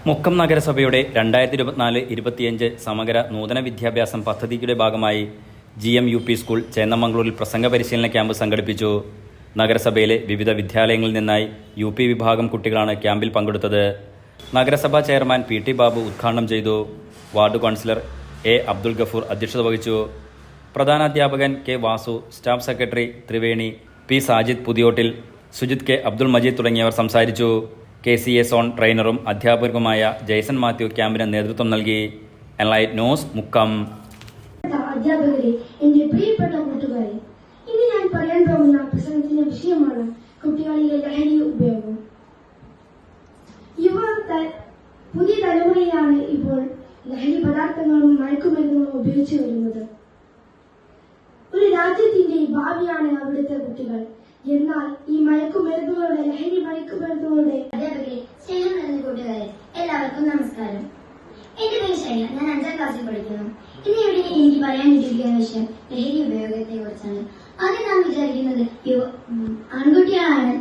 മുക്കം നഗരസഭയുടെ 2024-25 സമഗ്ര നൂതന വിദ്യാഭ്യാസം പദ്ധതിയുടെ ഭാഗമായി GM-UP സ്കൂൾ ചേന്നമംഗളൂരിൽ പ്രസംഗ പരിശീലന ക്യാമ്പ് സംഘടിപ്പിച്ചു. നഗരസഭയിലെ വിവിധ വിദ്യാലയങ്ങളിൽ നിന്നായി UP വിഭാഗം കുട്ടികളാണ് ക്യാമ്പിൽ പങ്കെടുത്തത്. നഗരസഭാ ചെയർമാൻ PT ബാബു ഉദ്ഘാടനം ചെയ്തു. Ward councillor A Abdul Gafoor അധ്യക്ഷത വഹിച്ചു. പ്രധാനാധ്യാപകൻ K Vasu, staff secretary Triveni, P Sajid Puthiyottil, Sujith K Abdul Majeed തുടങ്ങിയവർ സംസാരിച്ചു. KCA സോൺ ട്രെയിനറും അധ്യാപകരുമായ ജയ്സൺ മാത്യു ക്യാമ്പിന് നേതൃത്വം നൽകി. Enlight news Mukkam. അധ്യാപകരെ, എന്റെ പ്രിയപ്പെട്ട കൂട്ടുകാരെ, ഇന്ന് ഞാൻ പറയാൻ പോകുന്ന പ്രസംഗത്തിന്റെ വിഷയമാണ് കുട്ടികളിലെ ലഹരി ഉപയോഗം. പുതിയ തലമുറയാണ് ഇപ്പോൾ ലഹരി പദാർത്ഥങ്ങളും മയക്കുമരുന്നുകളും ഉപയോഗിച്ചു വരുന്നത്. ഒരു രാജ്യത്തിന്റെ ഭാവിയാണ് അവിടുത്തെ കുട്ടികൾ. എന്നാൽ ഈ മയക്കുമരുന്നുകളുടെ അധ്യാപകരെ, സ്നേഹം നിറഞ്ഞ കൂട്ടുകാരെ, എല്ലാവർക്കും നമസ്കാരം. എന്റെ പേര് ശൈല. ഞാൻ 5ാം ക്ലാസ്സിൽ പഠിക്കുന്നു. ഇന്ന് ഇവിടെ എനിക്ക് പറയാൻ കിട്ടിയിരിക്കുന്ന വിഷയം ലഹരി ഉപയോഗത്തെ കുറിച്ചാണ്. ആദ്യം നാം വിചാരിക്കുന്നത് ആൺകുട്ടികളാണ്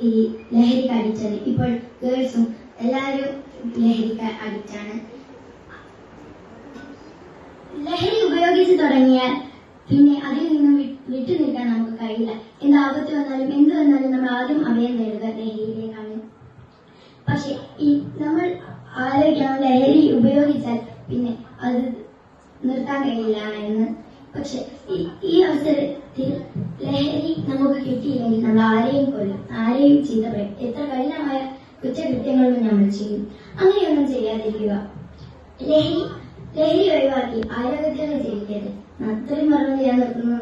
ഈ ലഹരിക്ക് അടിച്ചത്. ഇപ്പോൾ ഗേൾസും എല്ലാവരും ലഹരിക്ക് അടിച്ചാണ്. ലഹരി ഉപയോഗിച്ച് തുടങ്ങിയാൽ പിന്നെ അതിൽ നിന്നും വിട്ടു നിൽക്കാൻ നമുക്ക് കഴിയില്ല. എന്ത് ആപത്ത് വന്നാലും എന്ത് വന്നാലും നമ്മൾ ആദ്യം അഭയം നേടുക ലഹരിയിലേക്കാണ്. പക്ഷെ നമ്മൾ ആലോചിക്കണം, ലഹരി ഉപയോഗിച്ചാൽ പിന്നെ അത് നിർത്താൻ കഴിയില്ല എന്ന്. പക്ഷെ ഈ അവസരത്തിൽ ലഹരി നമുക്ക് കിട്ടിയില്ലെങ്കിൽ നമ്മൾ ആരെയും കൊല്ലും, ആരെയും ചീത്ത പറയും, എത്ര കഠിനമായ കുറ്റകൃത്യങ്ങളും നമ്മൾ ചെയ്യും. അങ്ങനെയൊന്നും ചെയ്യാതിരിക്കുക. ലഹരി ഒഴിവാക്കി ആരോഗ്യത്തോടെ ജീവിക്കരുത്. അത്രയും പറഞ്ഞു ഞാൻ നിർത്തുന്നു.